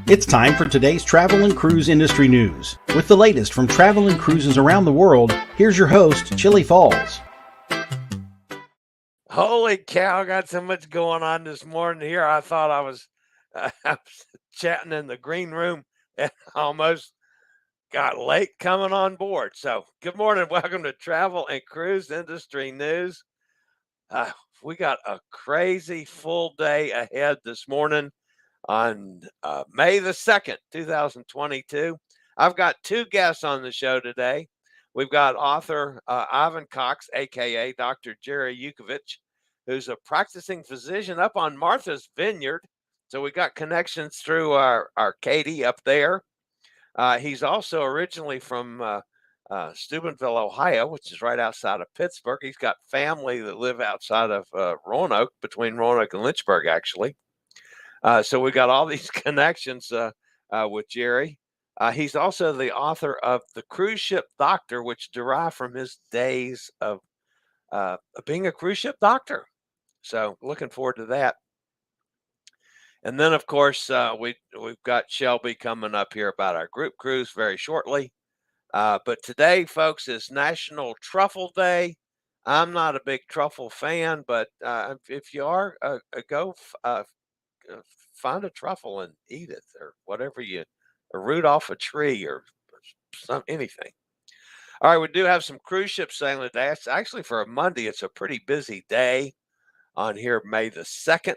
It's time for today's travel and cruise industry news. With the latest from travel and cruises around the world, here's your host, Chillie Falls. Holy cow, I got so much going on this morning here. I thought I was chatting in the green room and almost got late coming on board. So good morning. Welcome to Travel and Cruise Industry News. We got a crazy full day ahead this morning on May the 2nd, 2022. I've got two guests on the show today. We've got author Ivan Cox, a.k.a. Dr. Gerry Yukevich, who's a practicing physician up on Martha's Vineyard. So we got connections through our Katie up there. He's also originally from Steubenville, Ohio, which is right outside of Pittsburgh. He's got family that live outside of Roanoke, between Roanoke and Lynchburg, actually. So we got all these connections with Gerry. He's also the author of The Cruise Ship Doctor, which derived from his days of being a cruise ship doctor. So looking forward to that. And then, of course, we've got Shelby coming up here about our group cruise very shortly. But today, folks, is National Truffle Day. I'm not a big truffle fan, but if you are, go find a truffle and eat it, or whatever a root off a tree, or anything. All right, we do have some cruise ships sailing today. It's actually, for a Monday, it's a pretty busy day on here, May the 2nd.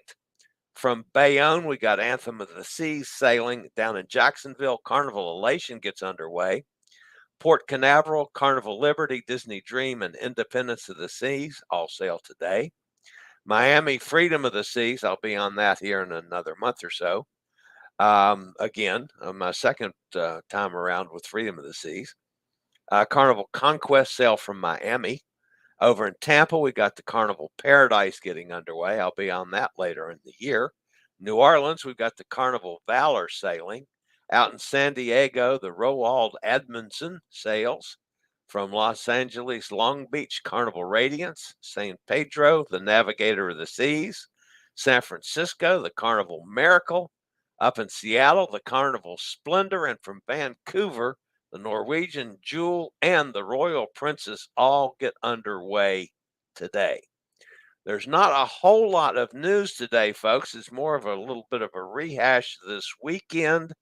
From Bayonne, we got Anthem of the Seas sailing down in Jacksonville. Carnival Elation gets underway. Port Canaveral, Carnival Liberty, Disney Dream, and Independence of the Seas all sail today. Miami, Freedom of the Seas, I'll be on that here in another month or so. Again, my second time around with Freedom of the Seas. Carnival Conquest sail from Miami. Over in Tampa, we got the Carnival Paradise getting underway. I'll be on that later in the year. New Orleans, we've got the Carnival Valor sailing. Out in San Diego, the Roald Amundsen sails. From Los Angeles, Long Beach, Carnival Radiance. San Pedro, the Navigator of the Seas. San Francisco, the Carnival Miracle. Up in Seattle, the Carnival Splendor. And from Vancouver, the Norwegian Jewel and the Royal Princess all get underway today. There's not a whole lot of news today, folks. It's more of a little bit of a rehash this weekend.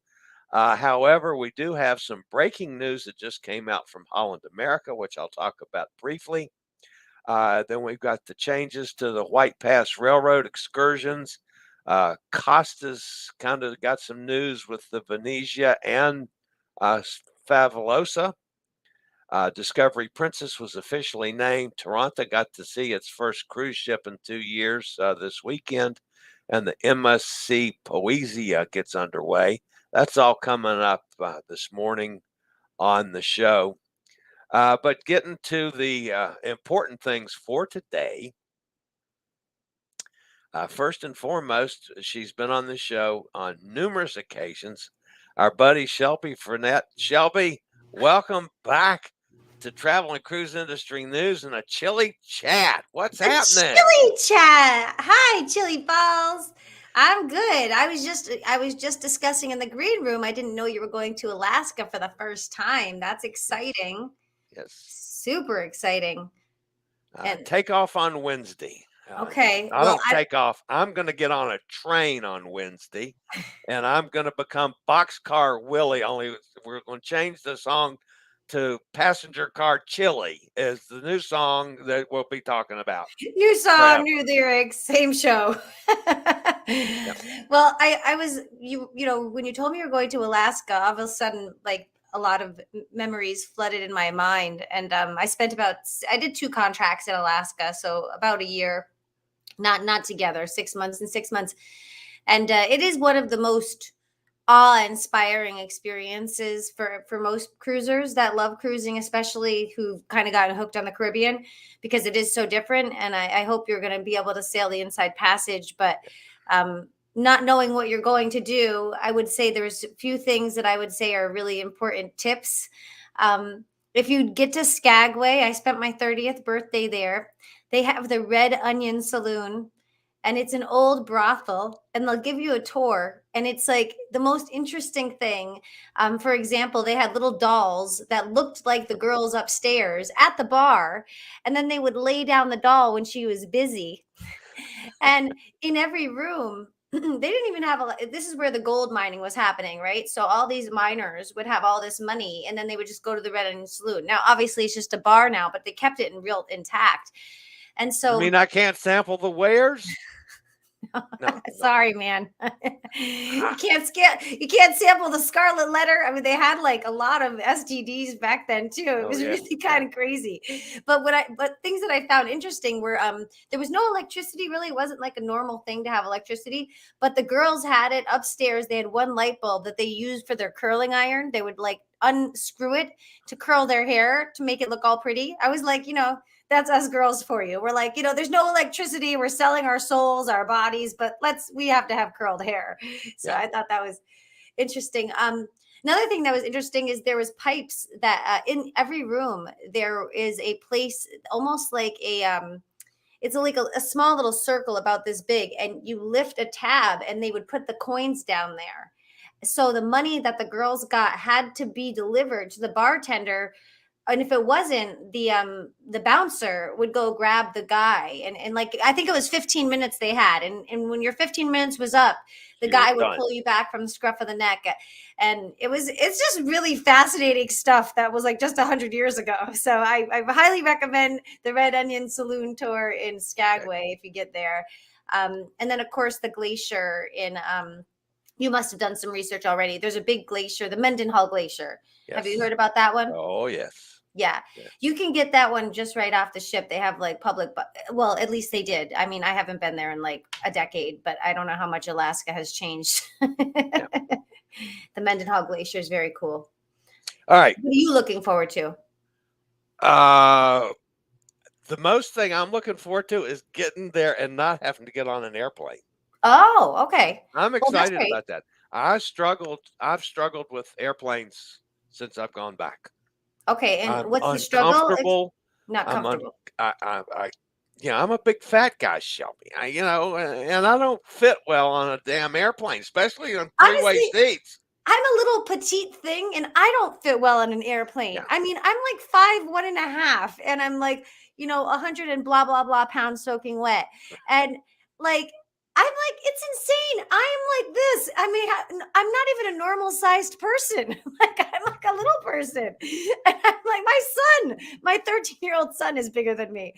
However, we do have some breaking news that just came out from Holland America, which I'll talk about briefly. Then we've got the changes to the White Pass Railroad excursions. Costa's kind of got some news with the Venezia and Favolosa. Discovery Princess was officially named. Toronto got to see its first cruise ship in 2 years this weekend. And the MSC Poesia gets underway. That's all coming up this morning on the show. But getting to the important things for today. First and foremost, she's been on the show on numerous occasions. Our buddy Shelby Frenette. Shelby, welcome back to Travel and Cruise Industry News and a Chillie Chat. What's happening? Chillie Chat. Hi, Chillie Falls. I'm good. I was just discussing in the green room. I didn't know you were going to Alaska for the first time. That's exciting. Yes. Super exciting. And take off on Wednesday. Okay. I don't take off. I'm going to get on a train on Wednesday, and I'm going to become Boxcar Willie. Only we're going to change the song to Passenger Car Chillie is the new song that we'll be talking about. New song, new lyrics, same show. Yep. Well, I was, you know, when you told me you were going to Alaska, all of a sudden, like, a lot of memories flooded in my mind. And I did 2 contracts in Alaska. So about a year, not together, 6 months and 6 months. And it is one of the most awe-inspiring experiences for most cruisers that love cruising, especially who've kind of gotten hooked on the Caribbean, because it is so different. And I hope you're going to be able to sail the Inside Passage, but not knowing what you're going to do, I would say there's a few things that I would say are really important tips. If you get to Skagway, I spent my 30th birthday there. They have the Red Onion Saloon. and it's an old brothel, and they'll give you a tour, and it's like the most interesting thing. For example, they had little dolls that looked like the girls upstairs at the bar, and then they would lay down the doll when she was busy. And in every room, they didn't even have this is where the gold mining was happening, right? So all these miners would have all this money, and then they would just go to the Red Onion Saloon. Now, obviously, it's just a bar now, but they kept it intact. And so, I mean, I can't sample the wares. No, sorry, man. You can't sample the Scarlet Letter. I mean, they had like a lot of STDs back then too. It was really kind of crazy. But things that I found interesting were there was no electricity really. It wasn't like a normal thing to have electricity, but the girls had it upstairs. They had one light bulb that they used for their curling iron. They would like unscrew it to curl their hair to make it look all pretty. I was like, that's us girls for you. We're like, there's no electricity. We're selling our souls, our bodies, but we have to have curled hair. So I thought that was interesting. Another thing that was interesting is there was pipes that in every room, there is a place almost like it's like a small little circle about this big, and you lift a tab and they would put the coins down there. So the money that the girls got had to be delivered to the bartender. And if it wasn't, the bouncer would go grab the guy, and like I think it was 15 minutes they had, and when your 15 minutes was up, the guy would pull you back from the scruff of the neck, and it's just really fascinating stuff that was like just 100 years ago. So I highly recommend the Red Onion Saloon tour in Skagway if you get there, and then of course the glacier in you must have done some research already. There's a big glacier, the Mendenhall Glacier. Yes. Have you heard about that one? Oh, yes. Yeah. Yes. You can get that one just right off the ship. They have like well, at least they did. I mean, I haven't been there in like a decade, but I don't know how much Alaska has changed. Yeah. The Mendenhall Glacier is very cool. All right. What are you looking forward to? The most thing I'm looking forward to is getting there and not having to get on an airplane. Oh, okay. I'm excited about that. I've struggled with airplanes since I've gone back. Okay, and what's the struggle? Not comfortable. I'm a big fat guy, Shelby. And I don't fit well on a damn airplane, especially on three-way seats. I'm a little petite thing, and I don't fit well on an airplane. Yeah. I mean, I'm like 5'1.5", and I'm like 100 and blah blah blah pounds soaking wet, and like. I'm like, it's insane. I'm like this. I mean, I'm not even a normal sized person. Like, I'm like a little person. And I'm like, my 13-year-old son is bigger than me.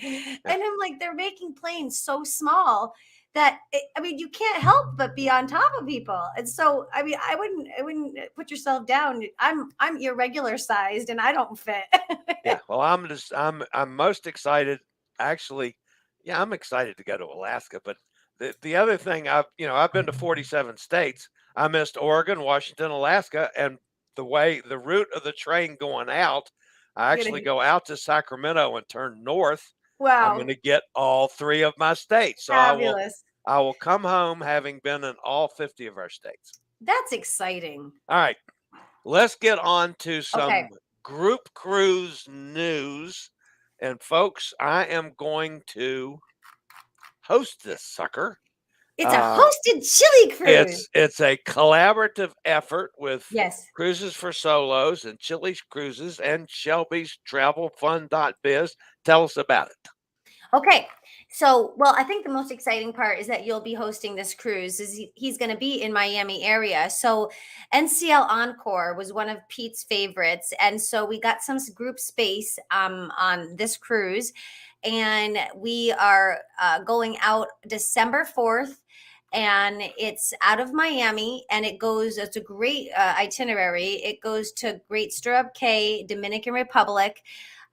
And I'm like, they're making planes so small that, you can't help but be on top of people. And so, I wouldn't put yourself down. I'm irregular sized and I don't fit. Yeah. Well, I'm most excited. Actually, I'm excited to go to Alaska, but the other thing, I've been to 47 states. I missed Oregon, Washington, Alaska, and the route of the train going out, I actually go out to Sacramento and turn north. Wow. I'm going to get all 3 of my states. So fabulous. I will come home having been in all 50 of our states. That's exciting. All right. Let's get on to some group cruise news. And folks, I am going to host this sucker. It's a hosted chili cruise. It's a collaborative effort with Cruises for Solos and Chillies Cruises and Shelby's TravelFun.Biz. Tell us about it. Okay. So, I think the most exciting part is that you'll be hosting this cruise. He's going to be in Miami area. So NCL Encore was one of Pete's favorites. And so we got some group space on this cruise. And we are going out December 4th. And it's out of Miami, and it's a great itinerary. It goes to Great Stirrup Cay, Dominican Republic.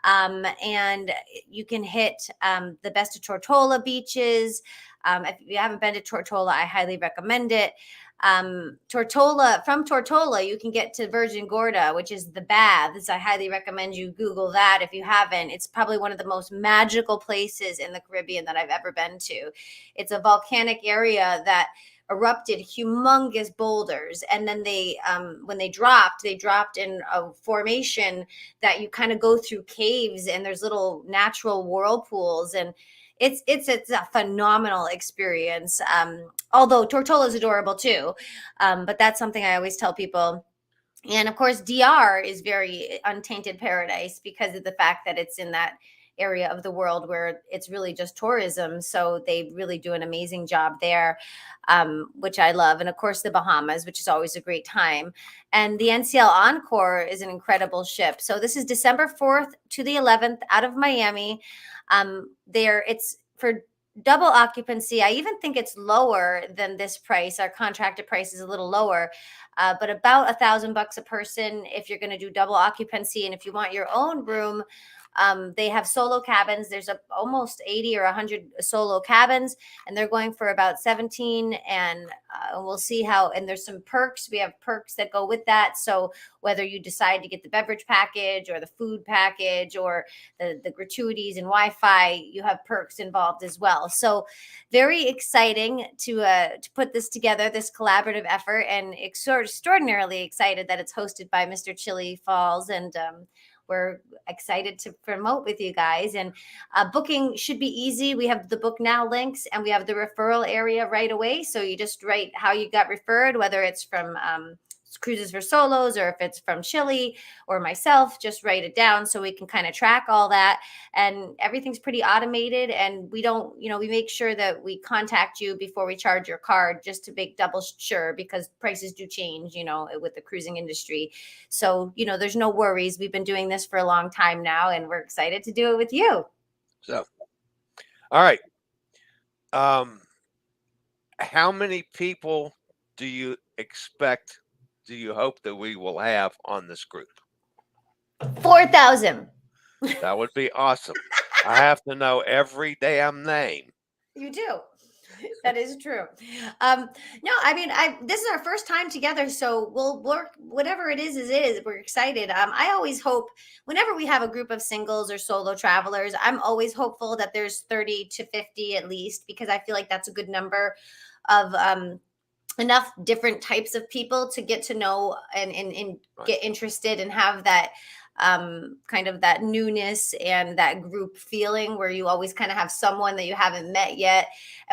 And you can hit the best of Tortola beaches. If you haven't been to Tortola, I highly recommend it. From Tortola, you can get to Virgin Gorda, which is the baths. I highly recommend you Google that if you haven't. It's probably one of the most magical places in the Caribbean that I've ever been to. It's a volcanic area that erupted humongous boulders, and then they when they dropped in a formation that you kind of go through caves, and there's little natural whirlpools, and it's a phenomenal experience. Although Tortola is adorable too, but that's something I always tell people. And of course, DR is very untainted paradise because of the fact that it's in that area of the world where it's really just tourism. So they really do an amazing job there, which I love. And of course, the Bahamas, which is always a great time. And the NCL Encore is an incredible ship. So this is December 4th to the 11th out of Miami. It's for double occupancy. I even think it's lower than this price. Our contracted price is a little lower, but about $1,000 a person if you're going to do double occupancy. And if you want your own room, they have solo cabins. There's almost 80 or 100 solo cabins, and they're going for about 17. And we'll see how. And there's some perks. We have perks that go with that. So whether you decide to get the beverage package or the food package or the gratuities and Wi-Fi, you have perks involved as well. So very exciting to put this together, this collaborative effort, and extraordinarily excited that it's hosted by Mr. Chillie Falls, and we're excited to promote with you guys. And booking should be easy. We have the book now links, and we have the referral area right away. So you just write how you got referred, whether it's from Cruises for Solos or if it's from Chillie or myself, just write it down so we can kind of track all that. And everything's pretty automated, and we don't, we make sure that we contact you before we charge your card, just to make double sure, because prices do change, with the cruising industry. So, there's no worries. We've been doing this for a long time now, and we're excited to do it with you. So, all right. How many people do you hope that we will have on this group? 4,000. That would be awesome. I have to know every damn name. You do. That is true. No, I mean, this is our first time together, so we'll work whatever it is. We're excited. I always hope whenever we have a group of singles or solo travelers, I'm always hopeful that there's 30 to 50 at least, because I feel like that's a good number of enough different types of people to get to know and get interested and have that kind of that newness and that group feeling where you always kind of have someone that you haven't met yet,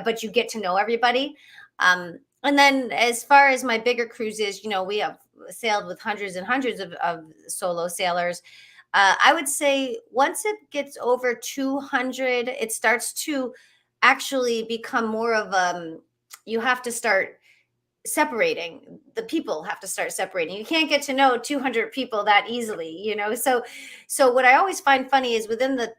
but you get to know everybody. And then as far as my bigger cruises, we have sailed with hundreds and hundreds of solo sailors. I would say once it gets over 200, it starts to actually become more of you have to start separating. The people have to start separating. You can't get to know 200 people that easily, so what I always find funny is within the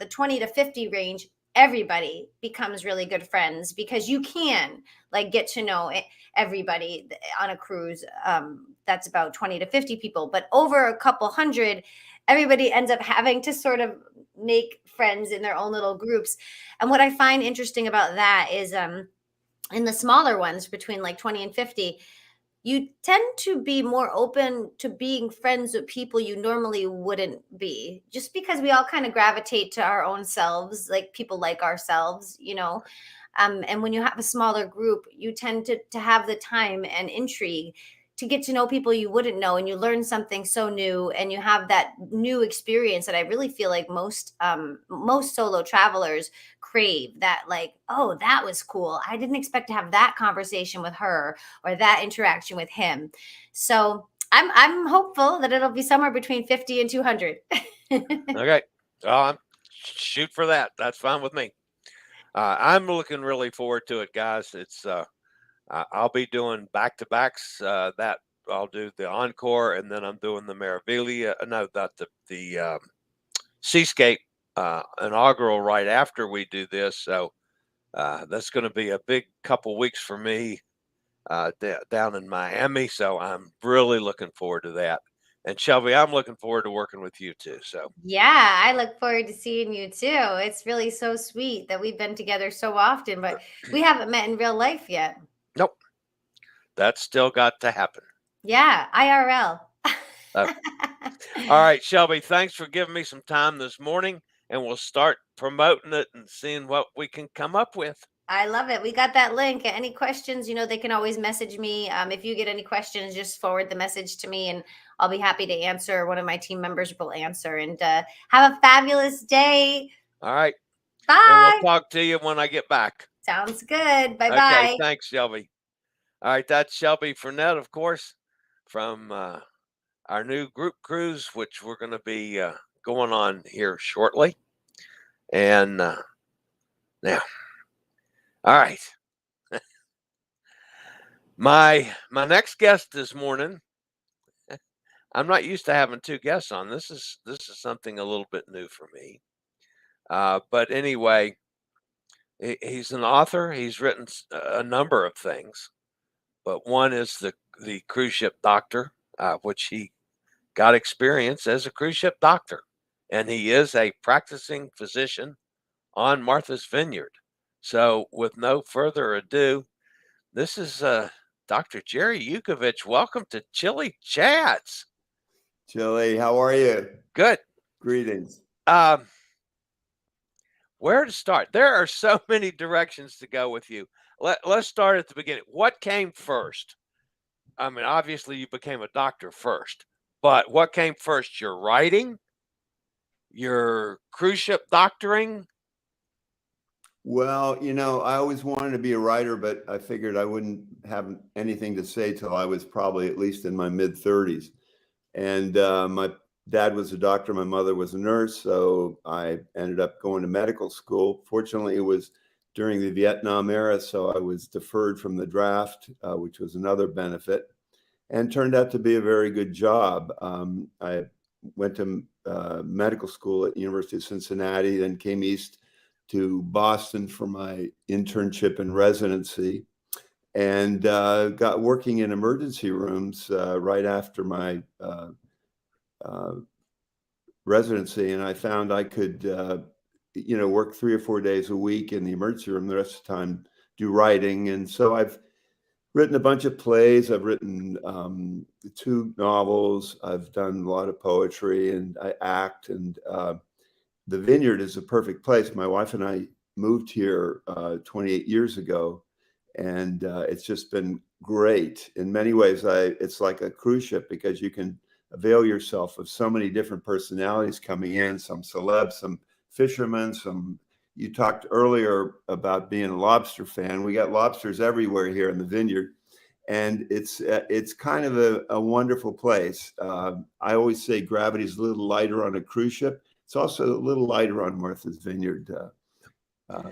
20 to 50 range, everybody becomes really good friends, because you can get to know everybody on a cruise that's about 20 to 50 people, but over a couple hundred, everybody ends up having to sort of make friends in their own little groups. And what I find interesting about that is in the smaller ones between 20 and 50, you tend to be more open to being friends with people you normally wouldn't be, just because we all kind of gravitate to our own selves, like people like ourselves, and when you have a smaller group, you tend to have the time and intrigue to get to know people you wouldn't know, and you learn something so new, and you have that new experience that I really feel like most solo travelers crave, that oh, that was cool. I didn't expect to have that conversation with her or that interaction with him. So I'm hopeful that it'll be somewhere between 50 and 200. Okay. Shoot for that. That's fine with me. I'm looking really forward to it, guys. It's I'll be doing back-to-backs. That I'll do the Encore, and then I'm doing the Meraviglia. No, not the Seascape inaugural right after we do this. So that's going to be a big couple weeks for me down in Miami. So I'm really looking forward to that. And Shelby, I'm looking forward to working with you too. So yeah, I look forward to seeing you too. It's really so sweet that we've been together so often, but we haven't met in real life yet. Nope. That's still got to happen. Yeah, IRL. All right, Shelby, thanks for giving me some time this morning, and we'll start promoting it and seeing what we can come up with. I love it. We got that link. Any questions, they can always message me. If you get any questions, just forward the message to me, and I'll be happy to answer. One of my team members will answer. And have a fabulous day. All right. And we'll Bye. talk to you when I get back. Sounds good. Bye-bye. Okay, thanks, Shelby. All right, that's Shelby Frenette, of course, from our new group cruise, which we're going to be going on here shortly. And now, all right. My next guest this morning, I'm not used to having two guests on. This is something a little bit new for me. But anyway, he's an author. He's written a number of things, but one is the cruise ship doctor, which he got experience as a cruise ship doctor, and he is a practicing physician on Martha's Vineyard. So, with no further ado, this is Dr. Gerry Yukevich. Welcome to Chillie Chats. Chillie, how are you? Good. Greetings. Where to start? There are so many directions to go with you. Let's start at the beginning. What came first? I mean, obviously you became a doctor first, but what came first? Your writing? Your cruise ship doctoring? Well, I always wanted to be a writer, but I figured I wouldn't have anything to say till I was probably at least in my mid-30s. And my dad was a doctor, my mother was a nurse, so I ended up going to medical school. Fortunately, it was during the Vietnam era, so I was deferred from the draft, which was another benefit, and turned out to be a very good job. I went to medical school at the University of Cincinnati, then came east to Boston for my internship and residency, and got working in emergency rooms right after my residency. And I found I could, work 3 or 4 days a week in the emergency room, the rest of the time do writing. And so I've written a bunch of plays. I've written 2 novels. I've done a lot of poetry, and I act. And the Vineyard is a perfect place. My wife and I moved here 28 years ago, and it's just been great. In many ways, it's like a cruise ship because you can avail yourself of so many different personalities coming in, some celebs, some fishermen, you talked earlier about being a lobster fan. We got lobsters everywhere here in the Vineyard, and it's kind of a wonderful place. I always say gravity's a little lighter on a cruise ship. It's also a little lighter on Martha's Vineyard.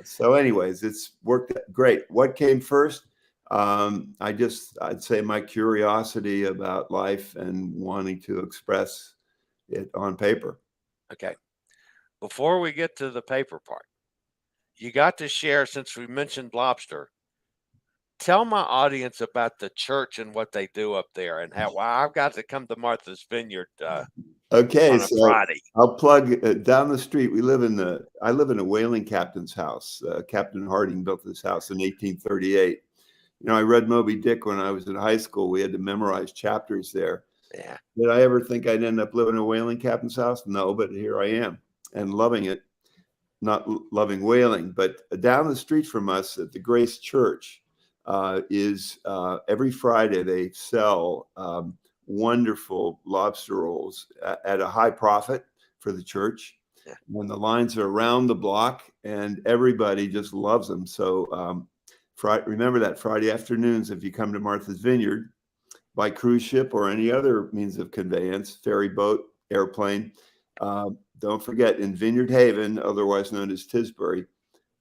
So anyways, it's worked great. What came first? I'd say my curiosity about life and wanting to express it on paper. Okay. Before we get to the paper part, you got to share, since we mentioned lobster, tell my audience about the church and what they do up there, and how I've got to come to Martha's Vineyard okay, on a Friday. I'll plug down the street. I live in a whaling captain's house. Captain Harding built this house in 1838. I read Moby Dick when I was in high school. We had to memorize chapters there. Yeah. Did I ever think I'd end up living in a whaling captain's house? No, but here I am and loving it. Not loving whaling, but down the street from us at the Grace Church is every Friday they sell wonderful lobster rolls at a high profit for the church. Yeah. When the lines are around the block, and everybody just loves them. So remember that Friday afternoons, if you come to Martha's Vineyard by cruise ship or any other means of conveyance, ferry boat, airplane, don't forget, in Vineyard Haven, otherwise known as Tisbury,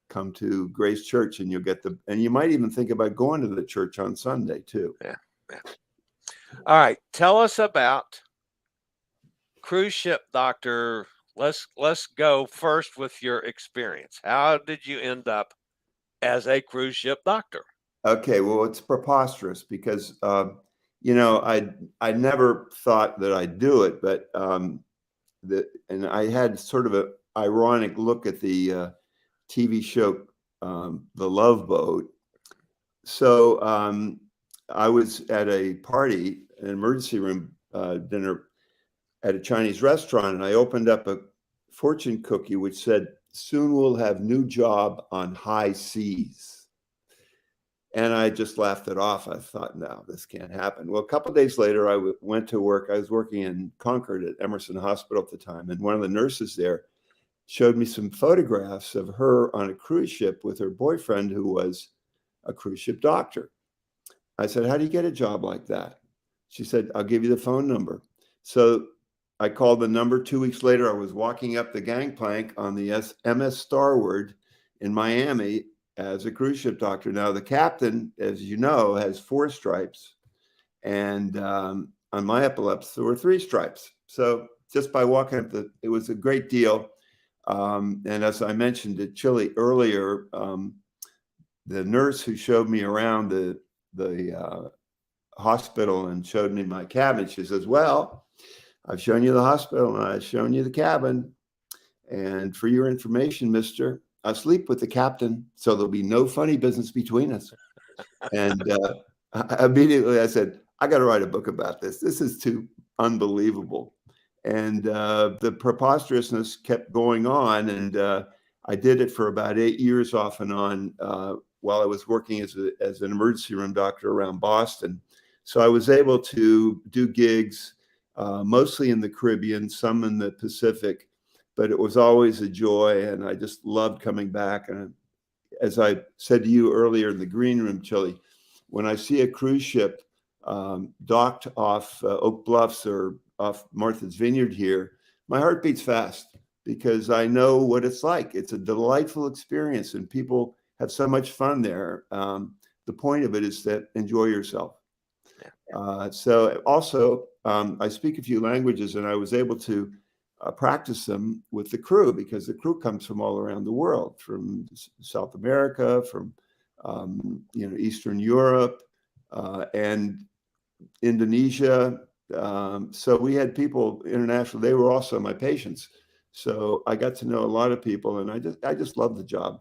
come to Grace Church, and you'll get and you might even think about going to the church on Sunday too. Yeah. All right. Tell us about cruise ship doctor. Let's go first with your experience. How did you end up as a cruise ship doctor? Okay. Well, it's preposterous because, I never thought that I'd do it, but, and I had sort of an ironic look at the TV show, The Love Boat. So I was at a party, an emergency room dinner at a Chinese restaurant, and I opened up a fortune cookie which said, "Soon we'll have new job on high seas." And I just laughed it off. I thought, no, this can't happen. Well, a couple of days later, I went to work. I was working in Concord at Emerson Hospital at the time. And one of the nurses there showed me some photographs of her on a cruise ship with her boyfriend, who was a cruise ship doctor. I said, how do you get a job like that? She said, I'll give you the phone number. So I called the number. 2 weeks later, I was walking up the gangplank on the MS Starward in Miami as a cruise ship doctor. Now, the captain, as you know, has 4 stripes. And on my epaulets, there were 3 stripes. So just by walking up it was a great deal. And as I mentioned to Chillie earlier, the nurse who showed me around the hospital and showed me my cabin, she says, well, I've shown you the hospital and I've shown you the cabin. And for your information, mister, I sleep with the captain, so there'll be no funny business between us. And immediately I said, I got to write a book about this. This is too unbelievable. And the preposterousness kept going on. And I did it for about 8 years off and on while I was working as an emergency room doctor around Boston. So I was able to do gigs, mostly in the Caribbean, some in the Pacific, but it was always a joy. And I just loved coming back. And as I said to you earlier in the green room, Chillie, when I see a cruise ship docked off Oak Bluffs or off Martha's Vineyard here, my heart beats fast because I know what it's like. It's a delightful experience and people have so much fun there. The point of it is to enjoy yourself. So also, I speak a few languages and I was able to practice them with the crew because the crew comes from all around the world, from South America, from Eastern Europe, and Indonesia. So we had people international. They were also my patients. So I got to know a lot of people, and I just loved the job.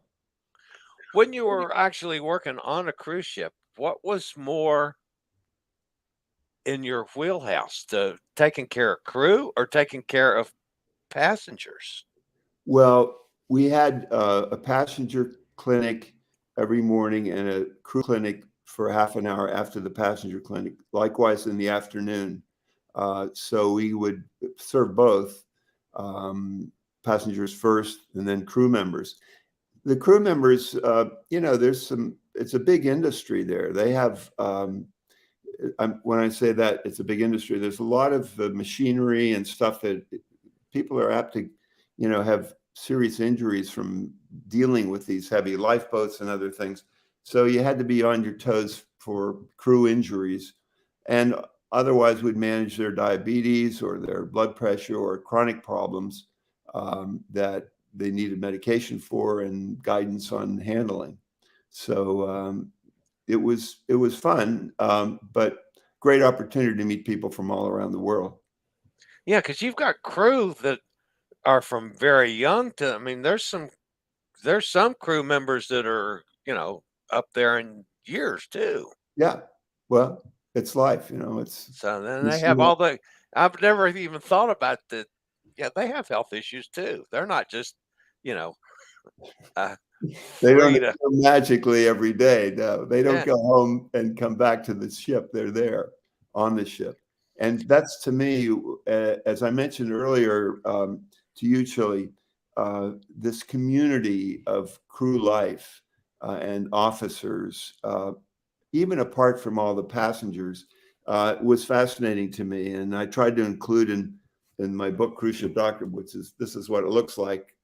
When you were actually working on a cruise ship, what was more in your wheelhouse, taking care of crew or taking care of passengers? Well, we had a passenger clinic every morning and a crew clinic for half an hour after the passenger clinic, likewise in the afternoon. So we would serve both, passengers first and then crew members. The crew members, it's a big industry there. They have, when I say that it's a big industry, there's a lot of machinery and stuff that people are apt to, have serious injuries from dealing with these heavy lifeboats and other things. So you had to be on your toes for crew injuries. And otherwise we'd manage their diabetes or their blood pressure or chronic problems that they needed medication for and guidance on handling. So it was fun, but great opportunity to meet people from all around the world. Yeah, because you've got crew that are from very young to, there's some crew members that are, up there in years too. Yeah. Well, it's life, it's. So then they have I've never even thought about that. Yeah, they have health issues too. They're not just, They don't go magically every day. No, they don't go home and come back to the ship. They're there on the ship. And that's, to me, as I mentioned earlier to you, Chillie, this community of crew life and officers, even apart from all the passengers, was fascinating to me. And I tried to include in my book, Cruise Ship Doctor, this is what it looks like.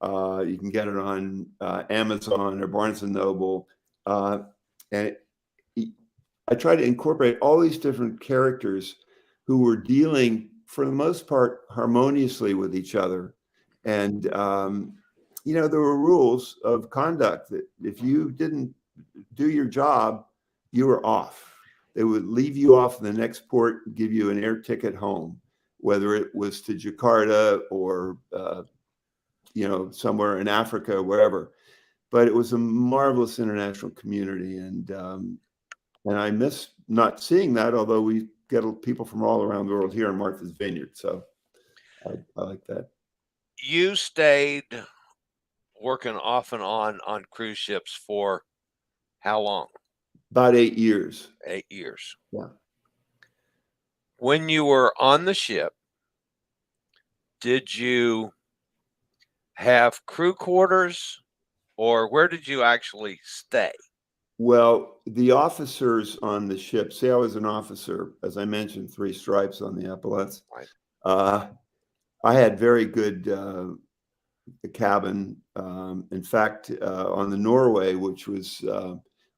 You can get it on Amazon or Barnes & Noble. And I try to incorporate all these different characters who were dealing, for the most part, harmoniously with each other. And, there were rules of conduct that if you didn't do your job, you were off. They would leave you off in the next port and give you an air ticket home, whether it was to Jakarta or somewhere in Africa or wherever. But it was a marvelous international community, and I miss not seeing that. Although we get people from all around the world here in Martha's Vineyard, so I like that. You stayed working off and on cruise ships for how long? About 8 years. 8 years. Yeah. When you were on the ship, did you have crew quarters, or where did you actually stay? Well, the officers on the ship, say I was an officer, as I mentioned, 3 stripes on the epaulets. Right. I had very good cabin. In fact, on the Norway, which was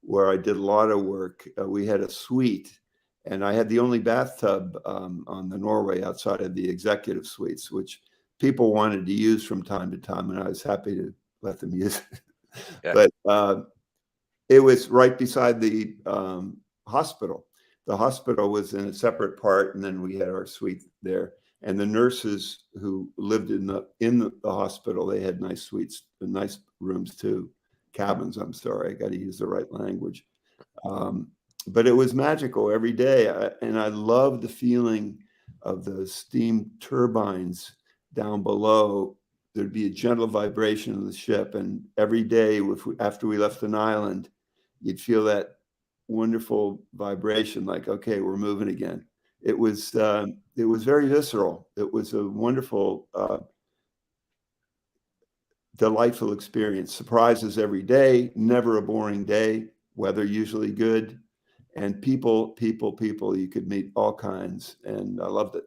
where I did a lot of work, we had a suite, and I had the only bathtub on the Norway outside of the executive suites, which people wanted to use from time to time, and I was happy to let them use it. Yeah. But it was right beside the hospital. The hospital was in a separate part, and then we had our suite there. And the nurses who lived in the hospital, they had nice suites, nice rooms too, cabins. I'm sorry, I got to use the right language. But it was magical every day, and I loved the feeling of the steam turbines down below. There'd be a gentle vibration of the ship, and every day, after we left an island, you'd feel that wonderful vibration, like, okay, we're moving again. It was very visceral. It was a wonderful, delightful experience. Surprises every day, never a boring day. Weather usually good, and people. You could meet all kinds, and I loved it.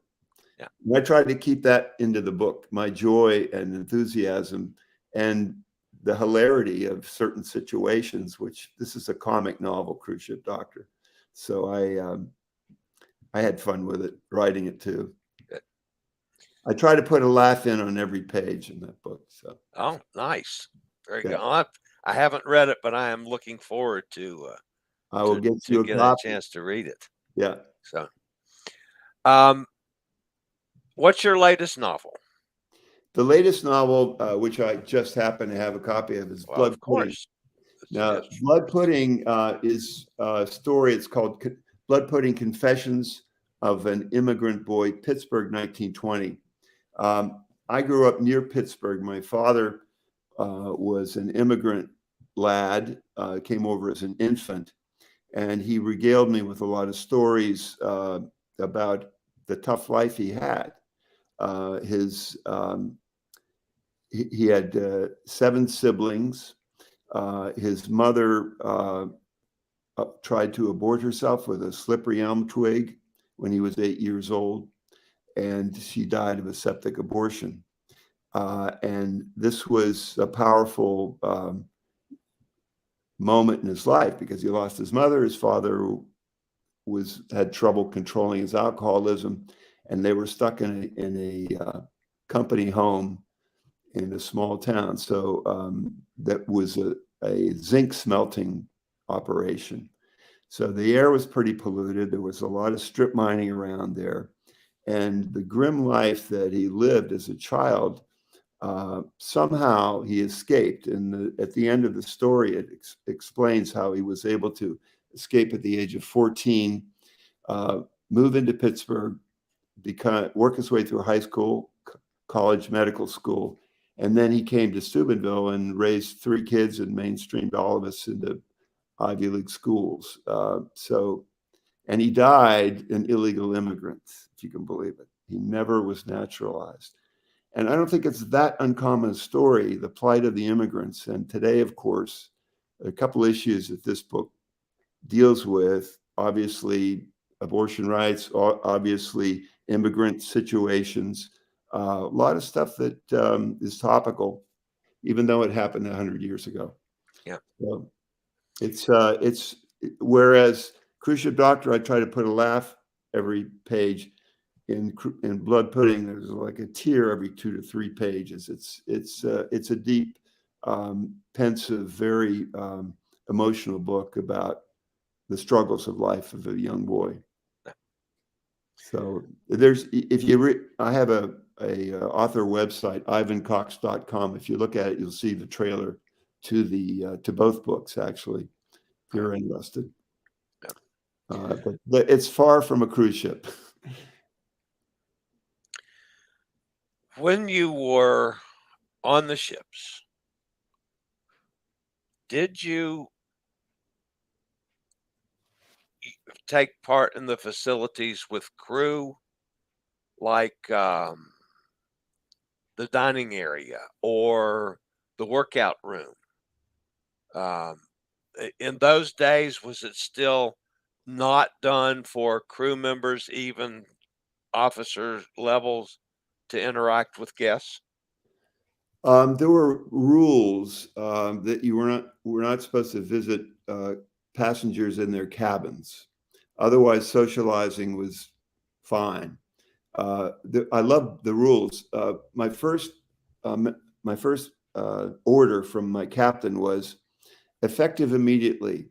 Yeah. And I tried to keep that into the book, my joy and enthusiasm, and the hilarity of certain situations. Which this is a comic novel, Cruise Ship Doctor, so I had fun with it, writing it too. Good. I try to put a laugh in on every page in that book. So. Oh, nice. Very Yeah. good. I haven't read it, but I am looking forward to I will get you a getting a copy. chance to read it. Yeah. So, what's your latest novel? The latest novel, which I just happen to have a copy of, is Blood Pudding. Now, Blood Pudding is a story. It's called Blood Pudding: Confessions of an Immigrant Boy, Pittsburgh, 1920. I grew up near Pittsburgh. My father was an immigrant lad, came over as an infant, and he regaled me with a lot of stories about the tough life he had. He had 7 siblings. His mother tried to abort herself with a slippery elm twig when he was 8 years old, and she died of a septic abortion. And this was a powerful moment in his life because he lost his mother. His father had trouble controlling his alcoholism, and they were stuck in a company home in a small town. So that was a zinc smelting operation. So the air was pretty polluted. There was a lot of strip mining around there. And the grim life that he lived as a child, somehow he escaped. And at the end of the story, it explains how he was able to escape at the age of 14, move into Pittsburgh, work his way through high school, college, medical school. And then he came to Steubenville and raised 3 kids and mainstreamed all of us into Ivy League schools. And he died an illegal immigrant, if you can believe it. He never was naturalized. And I don't think it's that uncommon a story, the plight of the immigrants. And today, of course, a couple issues that this book deals with, obviously, abortion rights, obviously, immigrant situations, a lot of stuff that is topical, even though it happened 100 years ago. Yeah. So it's whereas Cruise Ship Doctor, I try to put a laugh every page. In Blood Pudding, there's like a tear every 2 to 3 pages. It's a deep, pensive, very emotional book about the struggles of life of a young boy. So I have a author website, ivancox.com. If you look at it, you'll see the trailer to both books, actually, if you're interested. But it's far from a cruise ship. When you were on the ships, did you take part in the facilities with crew, like the dining area or the workout room. In those days, was it still not done for crew members, even officer levels, to interact with guests? There were rules that you were not supposed to visit passengers in their cabins. Otherwise, socializing was fine. I love the rules. My first order from my captain was, effective immediately,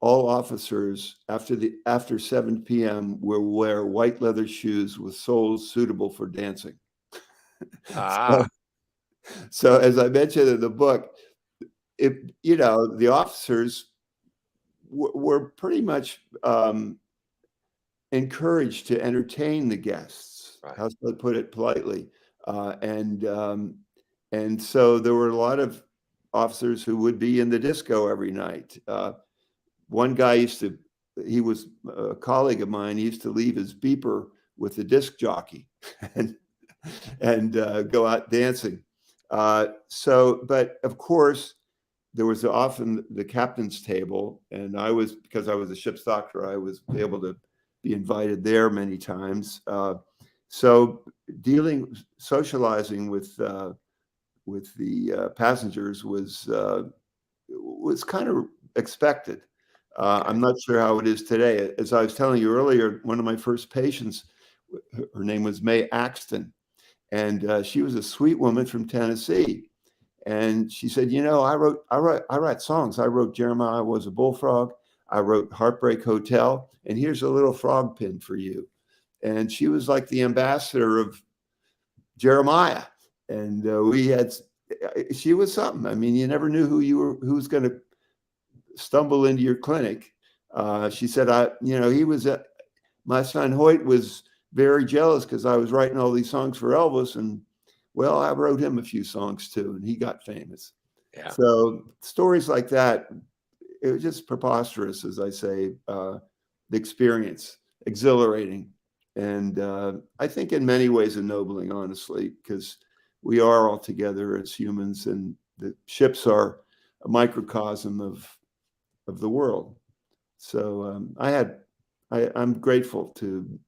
all officers after 7 p.m. will wear white leather shoes with soles suitable for dancing. So as I mentioned in the book, the officers were pretty much encouraged to entertain the guests. Right. How should I put it politely? And so there were a lot of officers who would be in the disco every night. One guy he was a colleague of mine. He used to leave his beeper with the disc jockey and go out dancing. But of course, there was often the captain's table, and because I was a ship's doctor, I was able to be invited there many times. So socializing with the passengers was kind of expected. I'm not sure how it is today. As I was telling you earlier, one of my first patients, her name was May Axton, and she was a sweet woman from Tennessee. And she said, I write songs. I wrote Jeremiah Was a Bullfrog. I wrote Heartbreak Hotel, and here's a little frog pin for you. And she was like the ambassador of Jeremiah. And she was something. I mean, you never knew who was going to stumble into your clinic. She said, my son Hoyt was very jealous because I was writing all these songs for Elvis, and well, I wrote him a few songs too, and he got famous. Yeah. So stories like that, it was just preposterous, as I say, the experience, exhilarating, and I think in many ways ennobling, honestly, because we are all together as humans, and the ships are a microcosm of the world. So I'm grateful to.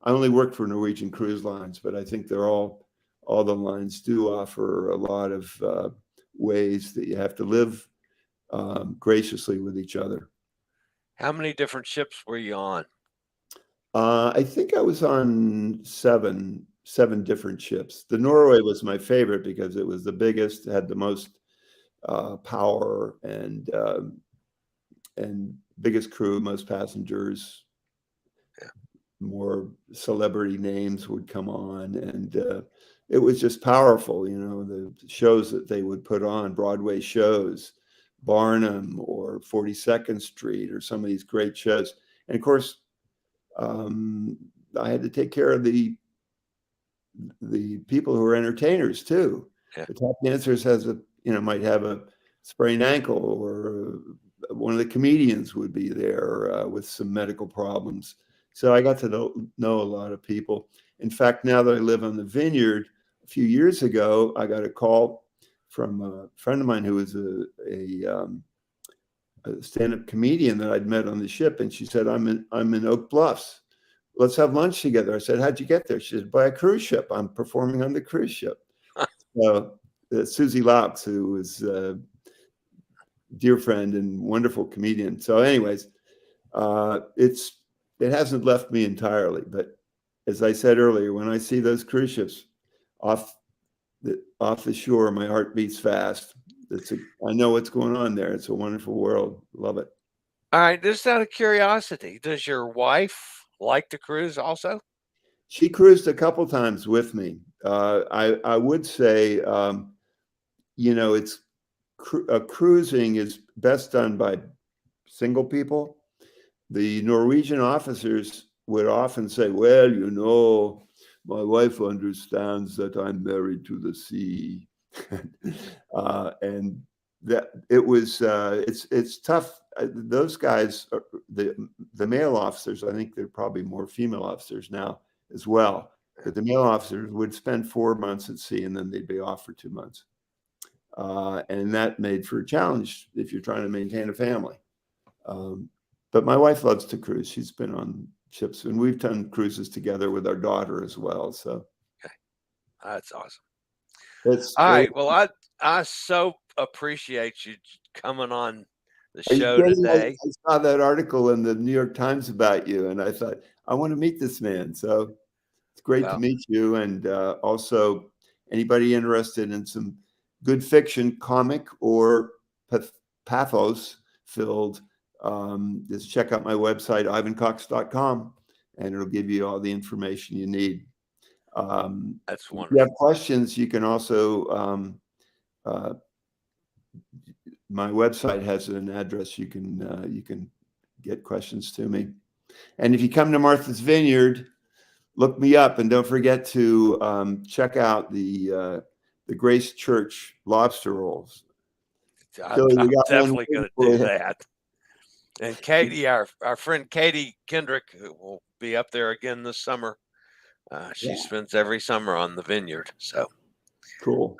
I only work for Norwegian Cruise Lines, but I think all the lines do offer a lot of ways that you have to live graciously with each other. How many different ships were you on? I think I was on seven different ships. The Norway was my favorite because it was the biggest, had the most power, and biggest crew, most passengers. Yeah. More celebrity names would come on, and it was just powerful. The shows that they would put on, Broadway shows, Barnum or 42nd Street, or some of these great shows. And of course, I had to take care of the people who are entertainers too. Yeah. The top dancers might have a sprained ankle, or one of the comedians would be there with some medical problems. So I got to know a lot of people. In fact, now that I live on the Vineyard, a few years ago, I got a call from a friend of mine who was a stand-up comedian that I'd met on the ship, and she said, "I'm in Oak Bluffs. Let's have lunch together." I said, "How'd you get there?" She said, "By a cruise ship. I'm performing on the cruise ship." So Susie Laux, who was a dear friend and wonderful comedian. So anyways, it hasn't left me entirely. But as I said earlier, when I see those cruise ships off the shore, my heart beats fast. I know what's going on there. It's a wonderful world. Love it. All right. Just out of curiosity, does your wife like to cruise also? She cruised a couple times with me. I would say, cruising is best done by single people. The Norwegian officers would often say, "Well, my wife understands that I'm married to the sea," and that it's tough. Those guys, the male officers, I think they're probably more female officers now as well. But the male officers would spend 4 months at sea, and then they'd be off for 2 months. And that made for a challenge if you're trying to maintain a family. But my wife loves to cruise. She's been on ships, and we've done cruises together with our daughter as well. So Okay. That's awesome. it's All right. Well, I so appreciate you coming on the show today. I saw that article in the New York Times about you, and I thought, I want to meet this man. So it's great to meet you. And also, anybody interested in some good fiction, comic or pathos filled, just check out my website, ivancox.com, and it'll give you all the information you need. That's wonderful. If you have questions, you can also, my website has an address. You can get questions to me. And if you come to Martha's Vineyard, look me up, and don't forget to check out the Grace Church lobster rolls. I'm definitely going to do that. And Katie, our friend Katie Kendrick, will be up there again this summer. She spends every summer on the Vineyard. So cool.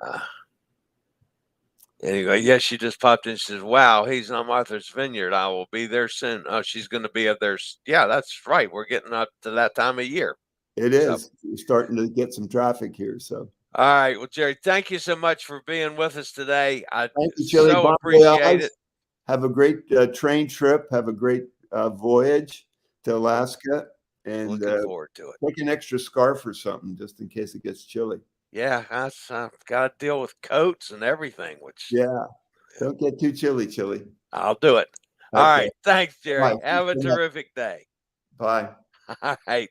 Anyway, yes, she just popped in. She says, "Wow, he's on Martha's Vineyard. I will be there soon." Oh, she's going to be up there. Yeah, that's right. We're getting up to that time of year. It is. So, we're starting to get some traffic here. So, all right. Well, Gerry, thank you so much for being with us today. I thank you, Chillie. So appreciate it. Have a great train trip. Have a great voyage to Alaska. And looking forward to it. Take an extra scarf or something just in case it gets chilly. Yeah, I've got to deal with coats and everything, which don't get too chilly. I'll do it. Okay. All right. Thanks, Gerry. Bye. Have a terrific day. Bye. All right.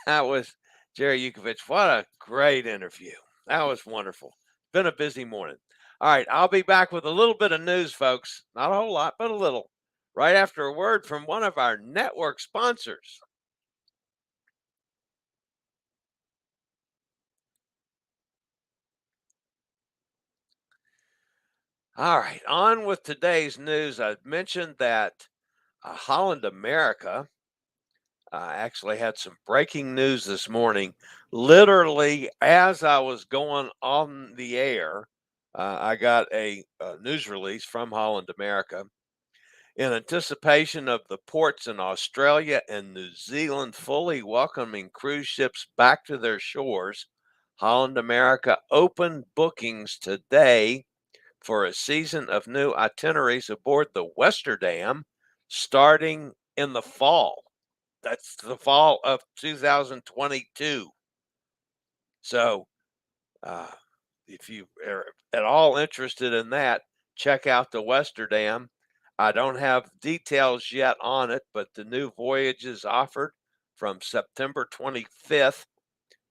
That was Gerry Yukevich. What a great interview. That was wonderful. Been a busy morning. All right. I'll be back with a little bit of news, folks. Not a whole lot, but a little. Right after a word from one of our network sponsors. All right, on with today's news. I mentioned that Holland America actually had some breaking news this morning. Literally, as I was going on the air, I got a news release from Holland America. In anticipation of the ports in Australia and New Zealand fully welcoming cruise ships back to their shores, Holland America opened bookings today for a season of new itineraries aboard the Westerdam starting in the fall. That's the fall of 2022. So if you are at all interested in that, check out the Westerdam. I don't have details yet on it, but the new voyages offered from September 25th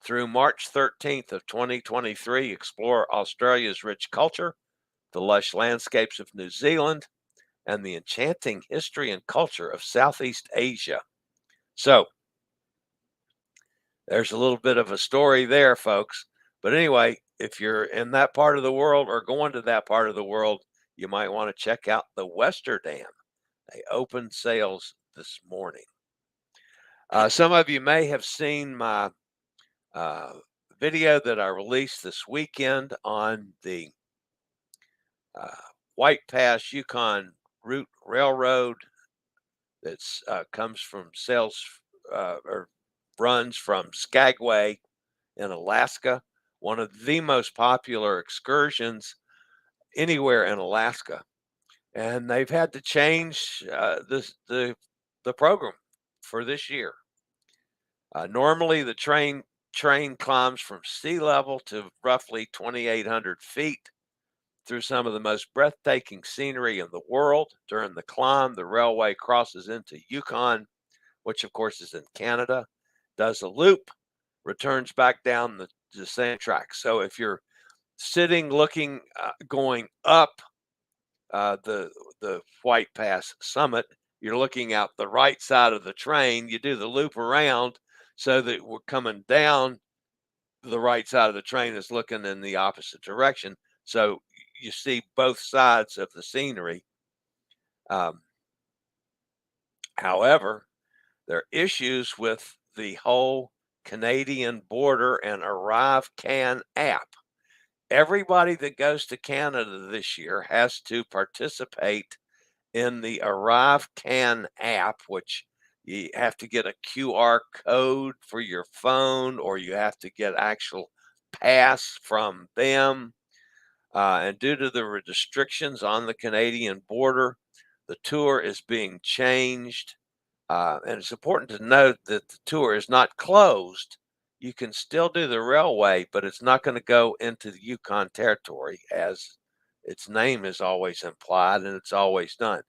through March 13th of 2023 explore Australia's rich culture, the lush landscapes of New Zealand, and the enchanting history and culture of Southeast Asia. So there's a little bit of a story there, folks. But anyway, if you're in that part of the world or going to that part of the world, you might want to check out the Westerdam. They opened sales this morning. Some of you may have seen my video that I released this weekend on the White Pass Yukon Route Railroad that comes from or runs from Skagway in Alaska, one of the most popular excursions anywhere in Alaska. And they've had to change the program for this year. Normally, the train climbs from sea level to roughly 2,800 feet through some of the most breathtaking scenery in the world. During the climb, the railway crosses into Yukon, which of course is in Canada, does a loop, returns back down the same track. So if you're sitting looking, going up the White Pass summit, you're looking out the right side of the train. You do the loop around so that we're coming down the right side of the train is looking in the opposite direction. So you see both sides of the scenery. However, there are issues with the whole Canadian border and Arrive Can app. Everybody that goes to Canada this year has to participate in the Arrive Can app, which you have to get a QR code for your phone, or you have to get actual pass from them. And due to the restrictions on the Canadian border, the tour is being changed. And it's important to note that the tour is not closed. You can still do the railway, but it's not going to go into the Yukon Territory, as its name is always implied and it's always done.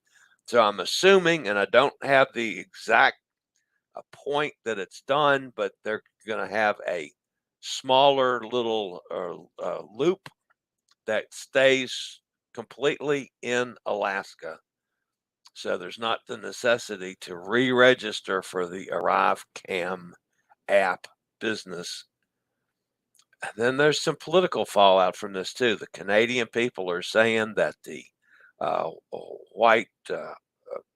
So I'm assuming, and I don't have the exact point that it's done, but they're going to have a smaller little loop that stays completely in Alaska. So there's not the necessity to re-register for the Arrive Cam app business. And then there's some political fallout from this too. The Canadian people are saying that the white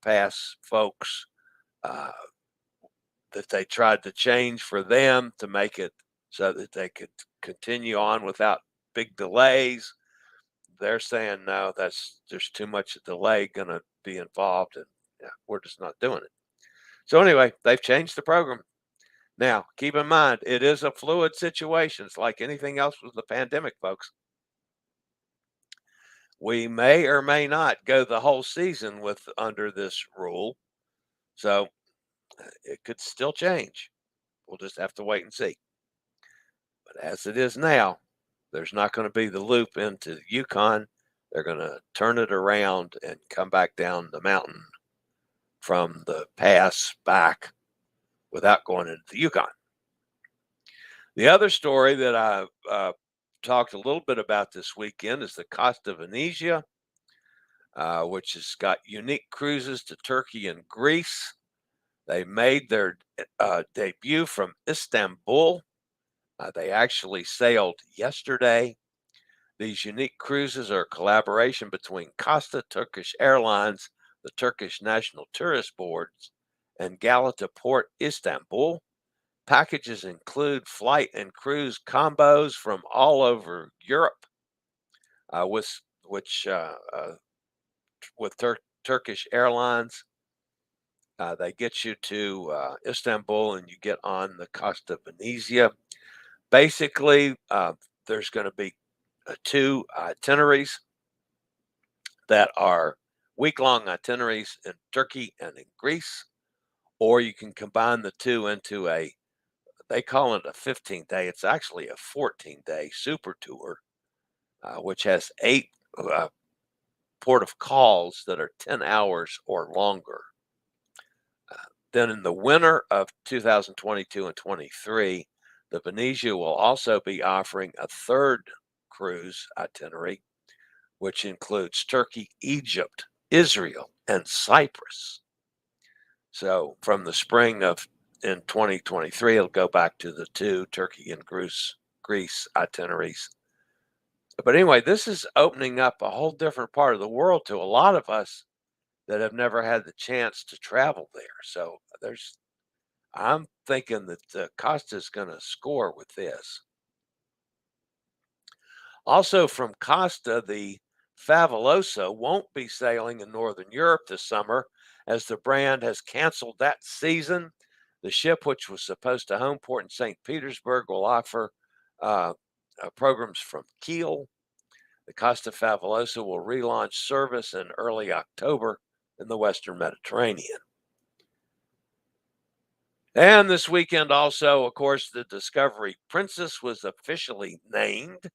pass folks, that they tried to change for them to make it so that they could continue on without big delays. They're saying no, there's too much delay going to be involved, and we're just not doing it. So anyway, they've changed the program. Now, keep in mind, it is a fluid situation. It's like anything else with the pandemic, folks. We may or may not go the whole season under this rule. So it could still change. We'll just have to wait and see. But as it is now, there's not going to be the loop into the Yukon. They're going to turn it around and come back down the mountain from the pass back without going into the Yukon. The other story that I talked a little bit about this weekend is the Costa Venezia, which has got unique cruises to Turkey and Greece. They made their debut from Istanbul. They actually sailed yesterday. These unique cruises are a collaboration between Costa, Turkish Airlines, the Turkish National Tourist Boards, and Galata Port Istanbul. Packages include flight and cruise combos from all over Europe, with Turkish Airlines. They get you to Istanbul and you get on the Costa Venezia. Basically, there's going to be 2 itineraries that are week-long itineraries in Turkey and in Greece, or you can combine the 2 into they call it a 15-day. It's actually a 14-day super tour, which has 8 port of calls that are 10 hours or longer. Then in the winter of 2022 and 23, the Venezia will also be offering a 3rd cruise itinerary, which includes Turkey, Egypt, Israel, and Cyprus. So from the spring of in 2023, it'll go back to the 2 Turkey and Greece itineraries. But anyway, this is opening up a whole different part of the world to a lot of us that have never had the chance to travel there. So I'm thinking that Costa is going to score with this. Also from Costa, the Favolosa won't be sailing in Northern Europe this summer, as the brand has canceled that season. The ship, which was supposed to home port in St. Petersburg, will offer programs from Kiel. The Costa Favolosa will relaunch service in early October in the Western Mediterranean. And this weekend also, of course, the Discovery Princess was officially named.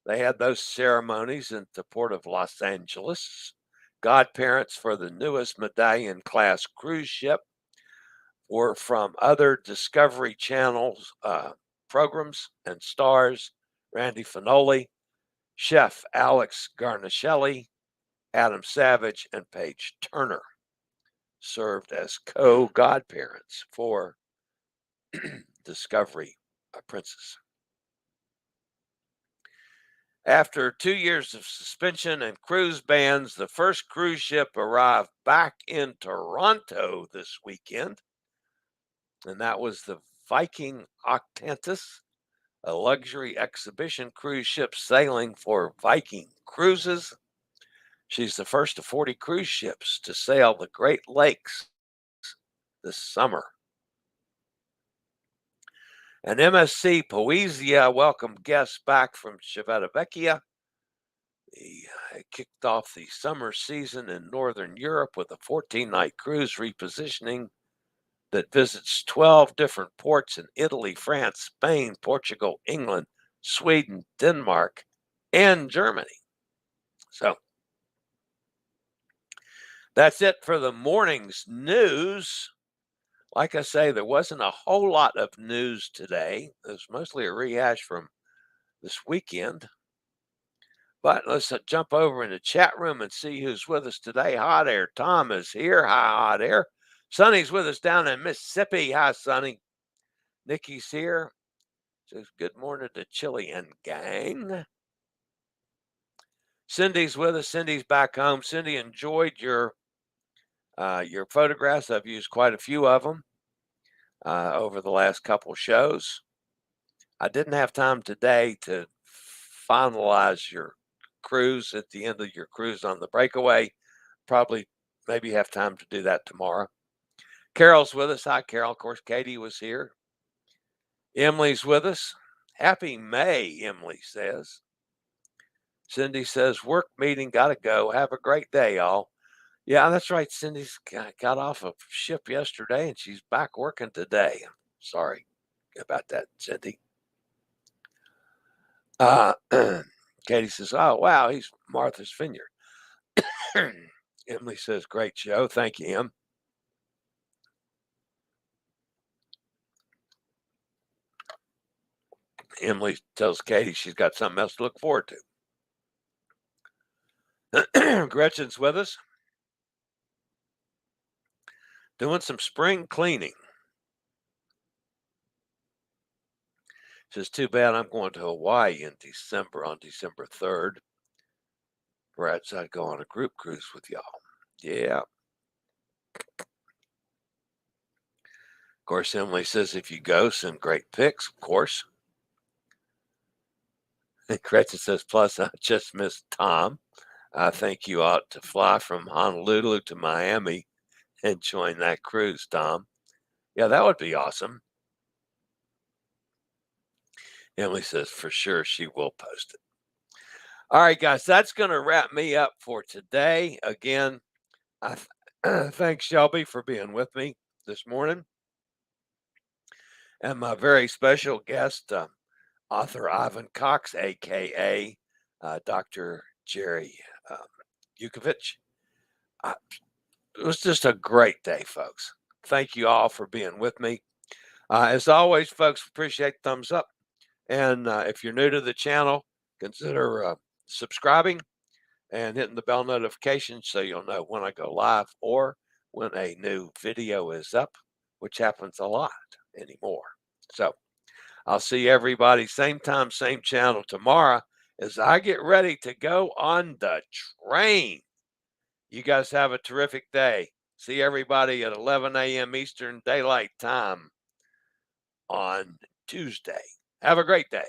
They had those ceremonies at the port of Los Angeles. Godparents for the newest Medallion class cruise ship were from other Discovery Channel's programs and stars: Randy Finoli, Chef Alex Garnaschelli, Adam Savage, and Paige Turner served as co-godparents for Discovery Princess. After 2 years of suspension and cruise bans, the first cruise ship arrived back in Toronto this weekend, and that was the Viking Octantis, a luxury exhibition cruise ship sailing for Viking Cruises. She's the first of 40 cruise ships to sail the Great Lakes this summer. And MSC Poesia welcomed guests back from Civitavecchia. He kicked off the summer season in Northern Europe with a 14-night cruise repositioning that visits 12 different ports in Italy, France, Spain, Portugal, England, Sweden, Denmark, and Germany. So that's it for the morning's news. Like I say, there wasn't a whole lot of news today. It was mostly a rehash from this weekend. But let's jump over in the chat room and see who's with us today. Hot Air Tom is here. Hi, Hot Air. Sonny's with us down in Mississippi. Hi, Sonny. Nikki's here. Says good morning to Chillie and gang. Cindy's with us. Cindy's back home. Cindy, enjoyed your photographs. I've used quite a few of them over the last couple shows. I didn't have time today to finalize your cruise at the end of your cruise on the breakaway. Probably maybe have time to do that tomorrow. Carol's with us. Hi, Carol. Of course, Katie was here. Emily's with us. Happy May, Emily says. Cindy says, work meeting, gotta go. Have a great day, y'all. Yeah, that's right. Cindy's got off a ship yesterday and she's back working today. Sorry about that, Cindy. Katie says, oh, wow, he's Martha's Vineyard. Emily says, great show. Thank you, Em. Emily tells Katie she's got something else to look forward to. Gretchen's with us. Doing some spring cleaning. Says, too bad I'm going to Hawaii in December, on December 3rd. Perhaps I'd go on a group cruise with y'all. Yeah. Of course, Emily says, if you go, send great pics, of course. And Gretchen says, plus I just missed Tom. I think you ought to fly from Honolulu to Miami and join that cruise, Tom. Yeah, that would be awesome. Emily says, for sure, she will post it. All right, guys, that's going to wrap me up for today. Again, I thank Shelby for being with me this morning. And my very special guest, Author Ivan Cox, a.k.a. Dr. Gerry Yukevich. It was just a great day, folks. Thank you all for being with me. As always, folks, appreciate the thumbs up. And if you're new to the channel, consider subscribing and hitting the bell notification so you'll know when I go live or when a new video is up, which happens a lot anymore. So I'll see everybody same time, same channel tomorrow as I get ready to go on the train. You guys have a terrific day. See everybody at 11 a.m. Eastern Daylight Time on Tuesday. Have a great day.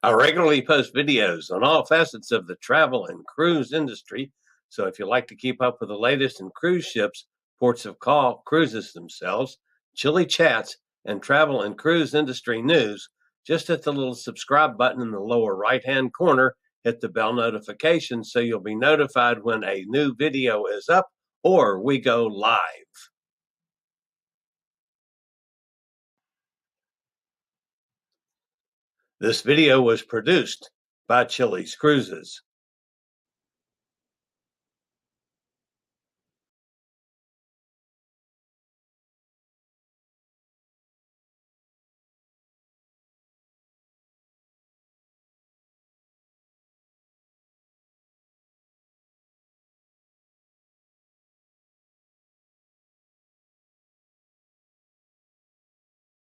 I regularly post videos on all facets of the travel and cruise industry. So if you like to keep up with the latest in cruise ships, ports of call, cruises themselves, chilly chats, and travel and cruise industry news, just hit the little subscribe button in the lower right-hand corner, hit the bell notification so you'll be notified when a new video is up or we go live. This video was produced by Chillies Cruises.